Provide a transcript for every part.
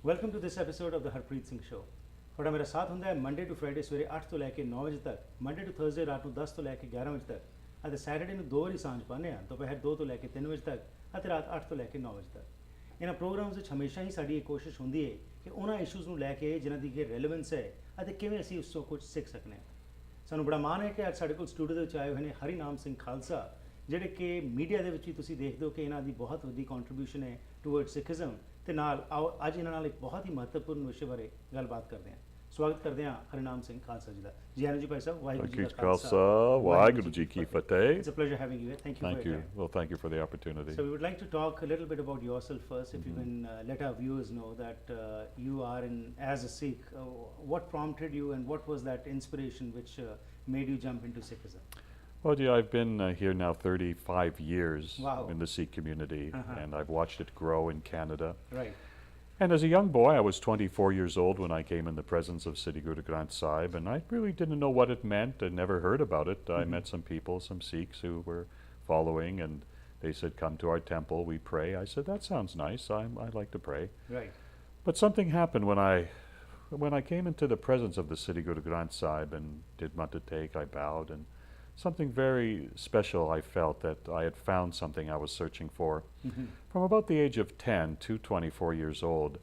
Welcome to this episode of the Harpreet Singh show. ਤੁਹਾਡਾ ਮੇਰਾ ਸਾਥ ਹੁੰਦਾ ਹੈ ਮੰਡੇ ਟੂ ਫਰਾਈਡੇ ਸਵੇਰੇ 8 ਤੋਂ ਲੈ ਕੇ 9 ਵਜੇ ਤੱਕ, ਮੰਡੇ ਟੂ ਥਰਸਡੇ ਰਾਤ ਨੂੰ 10 ਤੋਂ ਲੈ ਕੇ 11 ਵਜੇ ਤੱਕ ਅਤੇ ਸੈਟਰਡੇ ਨੂੰ 2 ਵਾਰੀ ਸਾਂਝ ਪਾਉਂਦੇ ਹਾਂ, ਦੁਪਹਿਰ 2 ਤੋਂ ਲੈ ਕੇ 3 ਵਜੇ ਤੱਕ ਅਤੇ ਰਾਤ 8 ਤੋਂ ਲੈ ਕੇ 9 ਵਜੇ ਤੱਕ। ਇਹਨਾਂ ਪ੍ਰੋਗਰਾਮਸ ਵਿੱਚ ਹਮੇਸ਼ਾ ਹੀ ਸਾਡੀ ਇਹ ਕੋਸ਼ਿਸ਼ ਹੁੰਦੀ ਹੈ ਕਿ ਉਹਨਾਂ ਇਸ਼ੂਜ਼ ਨੂੰ ਲੈ ਕੇ ਜਿਨ੍ਹਾਂ ਦੀ ਕਿ ਰੈਲੇਵੈਂਸ ਹੈ ਅਤੇ ਕਿਵੇਂ ਅਸੀਂ ਉਸ ਤੋਂ ਕੁਝ ਸਿੱਖ ਸਕਦੇ ਹਾਂ। ਸਾਨੂੰ ਬੜਾ ਮਾਣ ਹੈ ਕਿ ਅੱਜ ਸਾਡੇ ਕੋਲ ਸਟੂਡੀਓ ਦੇ ਵਿੱਚ ਆਏ ਹੋਏ ਨੇ ਹਰੀ ਨਾਮ ਸਿੰਘ ਖਾਲਸਾ, ਜਿਹੜੇ ਕਿ ਮੀਡੀਆ ਦੇ ਵਿੱਚ ਵੀ ਤੁਸੀਂ ਦੇਖਦੇ ਹੋ ਕਿ ਇਹਨਾਂ ਦੀ ਬਹੁਤ ਵੱਡੀ ਕੰਟਰੀਬਿਊਸ਼ਨ ਹੈ ਟੂਵਰਡ ਸਿੱਖੀਜ਼ਮ। ਤੇ ਨਾਲ ਆਓ ਅੱਜ ਇਹਨਾਂ ਨਾਲ ਇੱਕ ਬਹੁਤ ਹੀ ਮਹੱਤਵਪੂਰਨ ਵਿਸ਼ੇ ਬਾਰੇ ਗੱਲਬਾਤ ਕਰਦੇ ਹਾਂ। ਸਵਾਗਤ ਕਰਦੇ ਹਾਂ ਹਰਨਾਮ ਸਿੰਘ ਖਾਲਸਾ ਜੀ ਦਾ। ਜੀ ਆਨੰਦ ਜੀ ਭਾਈ ਸਾਹਿਬ, ਵਾਹਿਗੁਰੂ ਜੀ ਕਾ ਖਾਲਸਾ, ਵਾਹਿਗੁਰੂ ਜੀ ਕੀ ਫਤਿਹ। It's a pleasure having you here. Thank you. Thank you. Well, thank you for the opportunity. So we would like to talk a little bit about yourself first, if you can let our viewers know that you are as a Sikh. What prompted you and what was that inspiration which made you jump into Sikhism? Well, yeah, I've been here now 35 years in the Sikh community, and I've watched it grow in Canada. Right. And as a young boy, I was 24 years old when I came in the presence of Sri Guru Granth Sahib, and I really didn't know what it meant. I never heard about it. I met some people, some Sikhs who were following, and they said, "Come to our temple, we pray." I said, "That sounds nice. I like to pray." Right. But something happened when I came into the presence of the Sri Guru Granth Sahib and did Mata Take. I bowed, and something very special. I felt that I had found something I was searching for. From about the age of 10 to 24 years old,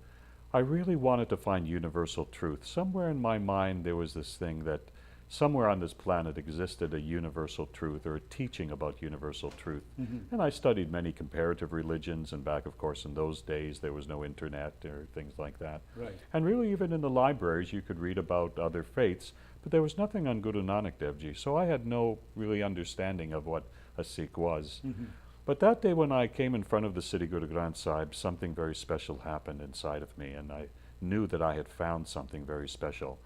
I really wanted to find universal truth. Somewhere in my mind there was this thing that somewhere on this planet existed a universal truth, or a teaching about universal truth. And I studied many comparative religions, and back, of course, in those days there was no internet or things like that. Right. And really even in the libraries you could read about other faiths, but there was nothing on Guru Nanak Dev Ji, so I had no really understanding of what a Sikh was. But that day when I came in front of the Sri Guru Granth Sahib, something very special happened inside of me, and I knew that I had found something very special.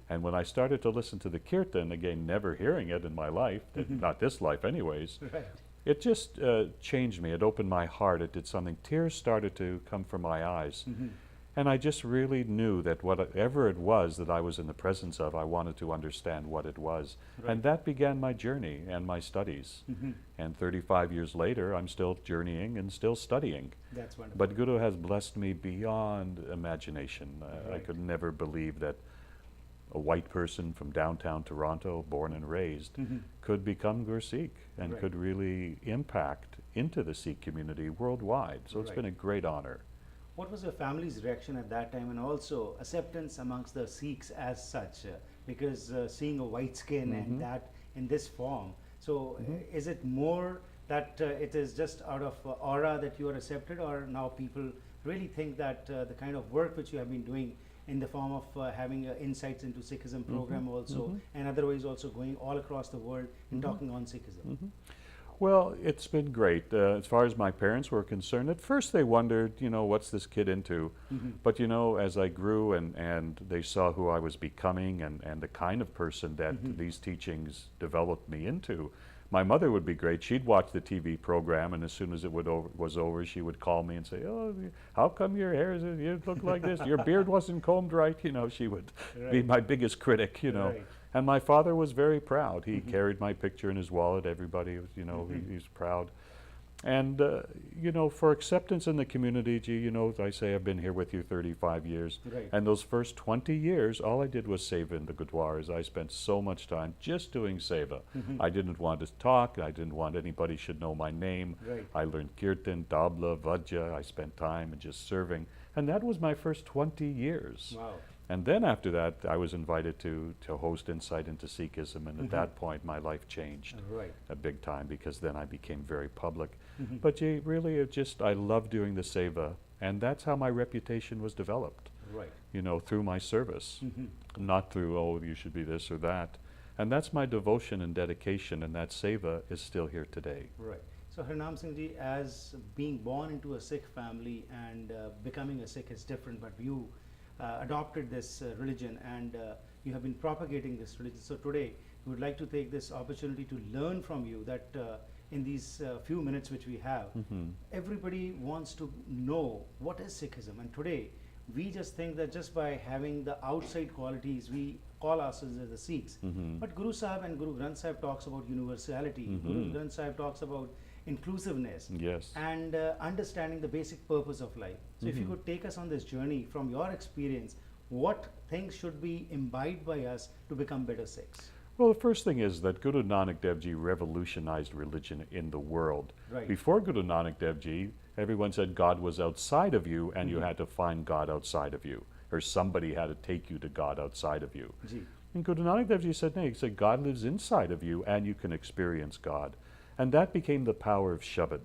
And when I started to listen to the kirtan, again never hearing it in my life, not this life anyways, Right. it just changed me. It opened my heart. It did something. Tears started to come from my eyes. And I just really knew that whatever it was that I was in the presence of, I wanted to understand what it was. Right. And that began my journey and my studies. And 35 years later, I'm still journeying and still studying. That's wonderful. But Guru has blessed me beyond imagination. I Right. could never believe that a white person from downtown Toronto, born and raised, could become Gursikh and Right. could really impact into the Sikh community worldwide. So it's Right. been a great honor. What was your family's reaction at that time, and also acceptance amongst the Sikhs as such? Because seeing a white skin and that in this form, so is it more that it is just out of aura that you are accepted, or now people really think that the kind of work which you have been doing in the form of having insights into Sikhism program also, and otherwise also going all across the world and talking on Sikhism? Well, it's been great. As far as my parents were concerned, at first they wondered, what's this kid into? But, as I grew and they saw who I was becoming and the kind of person that these teachings developed me into, my mother would be great. She'd watch the TV program, and as soon as it was over, she would call me and say, "Oh, how come your hair you look like this? Your beard wasn't combed right." She would be my biggest critic, Right. And my father was very proud. He carried my picture in his wallet. Everybody was, he's proud. And, for acceptance in the community, I say I've been here with you 35 years. Right. And those first 20 years, all I did was seva in the gurdwaras. I spent so much time just doing seva. I didn't want to talk. I didn't want anybody should know my name. Right. I learned kirtan, tabla, vajja. I spent time and just serving. And that was my first 20 years. Wow. And then after that, I was invited to host Insight into Sikhism, and at that point, my life changed Right. big time, because then I became very public. But really, I love doing the seva, and that's how my reputation was developed. Right. Through my service, not through, oh, you should be this or that. And that's my devotion and dedication, and that seva is still here today. Right. So Harnam Singh ji, as being born into a Sikh family and becoming a Sikh is different, but you adopted this religion and you have been propagating this religion. So today we would like to take this opportunity to learn from you that in these few minutes which we have, everybody wants to know what is Sikhism. And today, we just think that just by having the outside qualities, we call ourselves as the Sikhs. But Guru Sahib and Guru Granth Sahib talks about universality. Guru Granth Sahib talks about inclusiveness Yes. and understanding the basic purpose of life. So if you could take us on this journey from your experience, what things should be imbibed by us to become better Sikhs? Well, the first thing is that Guru Nanak Dev Ji revolutionized religion in the world. Right. Before Guru Nanak Dev Ji, everyone said God was outside of you and you had to find God outside of you, or somebody had to take you to God outside of you. Ji. And Guru Nanak Dev Ji said, no, he said God lives inside of you and you can experience God. And that became the power of Shabad.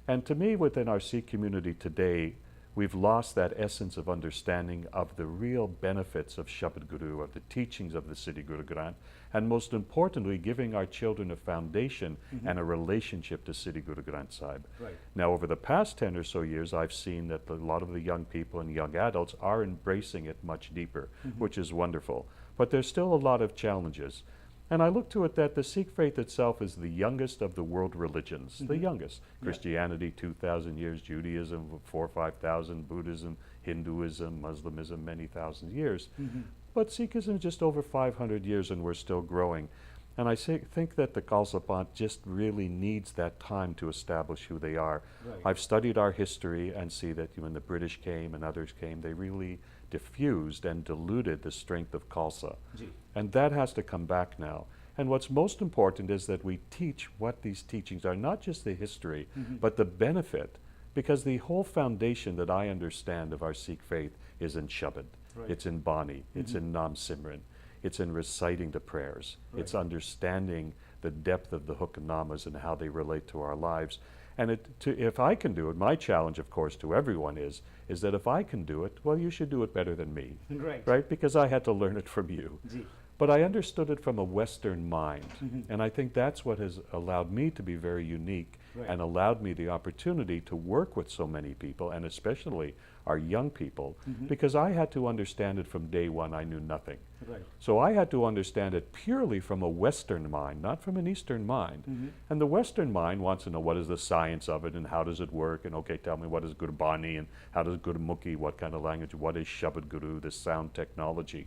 And to me, within our Sikh community today, we've lost that essence of understanding of the real benefits of Shabad Guru, of the teachings of the Siddhi Guru Granth, and most importantly, giving our children a foundation and a relationship to Siddhi Guru Granth Sahib. Right. Now, over the past 10 or so years, I've seen that a lot of the young people and young adults are embracing it much deeper, which is wonderful. But there's still a lot of challenges. And I look to it that the Sikh faith itself is the youngest of the world religions, the youngest. Christianity, 2,000 years, Judaism, 4,000 or 5,000, Buddhism, Hinduism, Muslimism, many thousand years. But Sikhism is just over 500 years and we're still growing. And I think that the Khalsa Panth just really needs that time to establish who they are. Right. I've studied our history and see that when the British came and others came, they really diffused and diluted the strength of Khalsa. Ji. And that has to come back now. And what's most important is that we teach what these teachings are, not just the history, but the benefit. Because the whole foundation that I understand of our Sikh faith is in Shabad. Right. It's in Bani. It's in Nam Simran. It's in reciting the prayers. Right. It's understanding the depth of the Huknamas and how they relate to our lives. And if I can do it, my challenge, of course, to everyone is that if I can do it, well, you should do it better than me. Right. Right? Because I had to learn it from you. Ji. But I understood it from a Western mind. And I think that's what has allowed me to be very unique Right. and allowed me the opportunity to work with so many people, and especially our young people, because I had to understand it from day one. I knew nothing. Right. So I had to understand it purely from a Western mind, not from an Eastern mind. And the Western mind wants to know what is the science of it and how does it work, and okay, tell me what is Gurbani and how does Gurmukhi, what kind of language, what is Shabad Guru, the sound technology.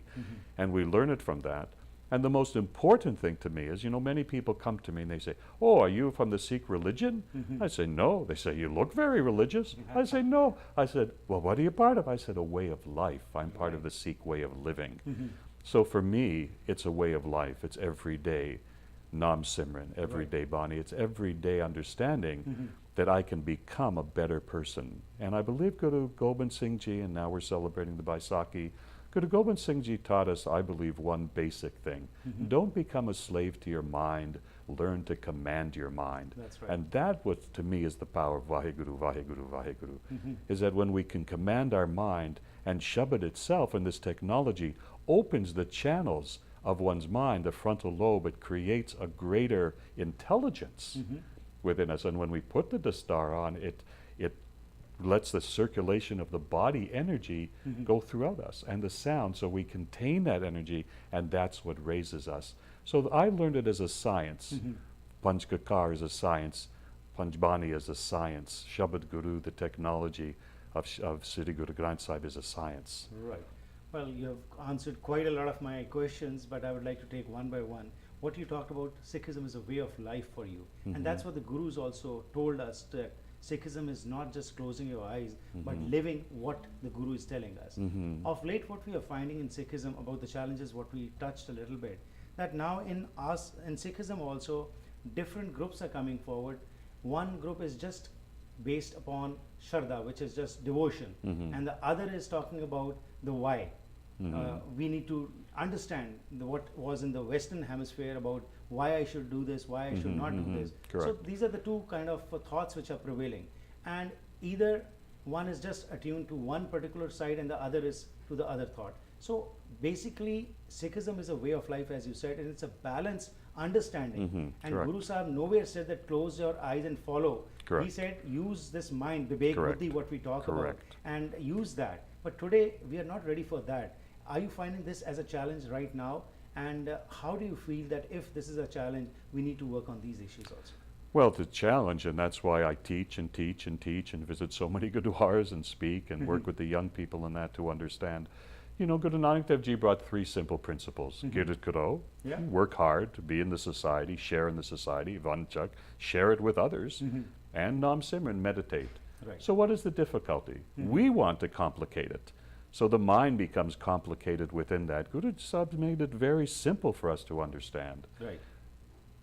And we learn it from that. And the most important thing to me is, many people come to me and they say, oh, are you from the Sikh religion? I say, no. They say, you look very religious. I say, no. I said, well, what are you part of? I said, a way of life. I'm part of the Sikh way of living. So for me, it's a way of life. It's everyday Nam Simran, everyday Bani. It's everyday understanding that I can become a better person. And I believe Guru Gobind Singh Ji, and now we're celebrating the Baisakhi, Guru Gobind Singh Ji taught us, I believe, one basic thing. Don't become a slave to your mind. Learn to command your mind. That's right. And that, what to me is the power of Vaheguru, Vaheguru, Vaheguru, is that when we can command our mind, and Shabad itself and this technology opens the channels of one's mind, the frontal lobe, it creates a greater intelligence within us. And when we put the Dastar on, it lets the circulation of the body energy go throughout us, and the sound, so we contain that energy, and that's what raises us. So I learned it as a science. Panchkakar is a science, Panchbani is a science, Shabad Guru, the technology of Siddhi Guru Granth Sahib, is a science. Right. Well, you have answered quite a lot of my questions, but I would like to take one by one. What you talked about, Sikhism is a way of life for you. And that's what the Gurus also told us, that Sikhism is not just closing your eyes, but living what the Guru is telling us. Of late, what we are finding in Sikhism about the challenges, what we touched a little bit, that now in Sikhism also, different groups are coming forward. One group is just based upon Shraddha, which is just devotion, and the other is talking about the why. We need to understand what was in the Western Hemisphere about why I should do this, why I should not do this. Correct. So these are the two kind of thoughts which are prevailing, and either one is just attuned to one particular side and the other is to the other thought. So basically, Sikhism is a way of life, as you said, and it's a balanced understanding. And Correct. Guru Sahib nowhere said that close your eyes and follow. Correct. He said use this mind, Vivek Correct. Buddhi, what we talk Correct. about, and use that. But today we are not ready for that. Are you finding this as a challenge right now? And how do you feel that if this is a challenge, we need to work on these issues also? Well, the challenge, and that's why I teach and teach and teach and visit so many gurdwaras and speak and work with the young people in that to understand. You know, Guru Nanak Dev Ji brought 3 simple principles. Kirat karo, Yeah. work hard to be in the society, share in the society, vanchak, share it with others, and Nam Simran, meditate. Right. So what is the difficulty? We want to complicate it. So the mind becomes complicated within that. Guru Sahib made it very simple for us to understand. Right.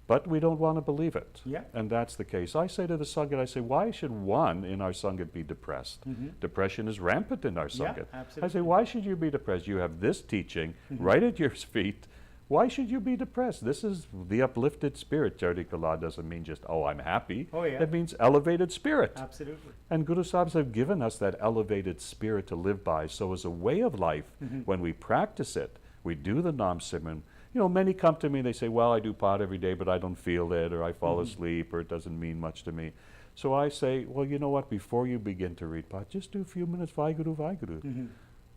But we don't want to believe it. Yeah. And that's the case. I say to the Sangat, I say, why should one in our Sangat be depressed? Depression is rampant in our Yeah, Sangat. I absolutely. say, why should you be depressed? You have this teaching right at your feet. Why should you be depressed? This is the uplifted spirit. Chardikala doesn't mean just, oh, I'm happy. Oh, yeah. It means elevated spirit. Absolutely. And Guru Sahibs have given us that elevated spirit to live by. So as a way of life, when we practice it, we do the Nam Simran. You know, many come to me, they say, well, I do pot every day, but I don't feel it, or I fall asleep, or it doesn't mean much to me. So I say, well, you know what, before you begin to read pot, just do a few minutes, Vaheguru, Vaheguru.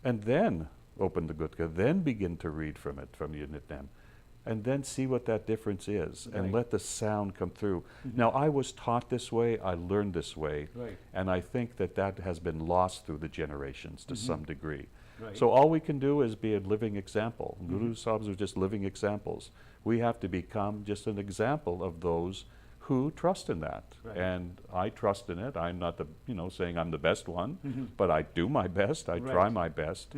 And then open the Gutka, then begin to read from it, from your Nitnem. And then see what that difference is, and Right. let the sound come through. Now, I was taught this way, I learned this way, Right. and I think that that has been lost through the generations to some degree. Right. So all we can do is be a living example. Guru Sahibs are just living examples. We have to become just an example of those who trust in that. Right. And I trust in it. I'm not the, saying I'm the best one, but I do my best. I try Right. my best.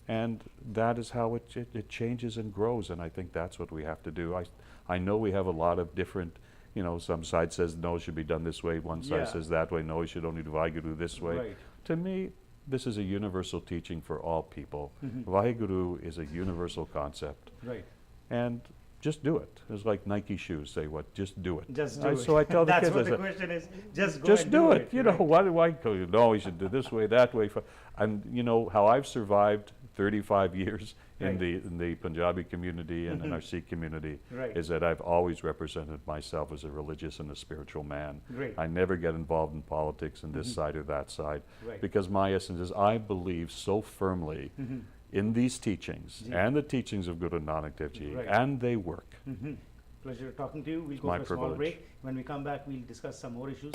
And that is how it changes and grows, and I think that's what we have to do. I know we have a lot of different, some side says no, it should be done this way, one side Yeah. says that way, no, you should only do Vaheguru this way. Right. To me, this is a universal teaching for all people. Vaheguru is a universal concept, Right. and just do it. It's like Nike shoes say what, just do it. Just do it. So I tell the That's kids, what I the say, question is. Just go just and do it. right. Why go, no, you should do this way, that way. And you know how I've survived 35 years in Right. the Punjabi community and in our Sikh community Right. is that I've always represented myself as a religious and a spiritual man. Great. I never get involved in politics on this side or that side, Right. because my essence is I believe so firmly in these teachings Ji. and the teachings of Guru Nanak Dev Ji, Right. and they work. Pleasure talking to you. We'll go my for a small privilege. break. When we come back, we'll discuss some more issues.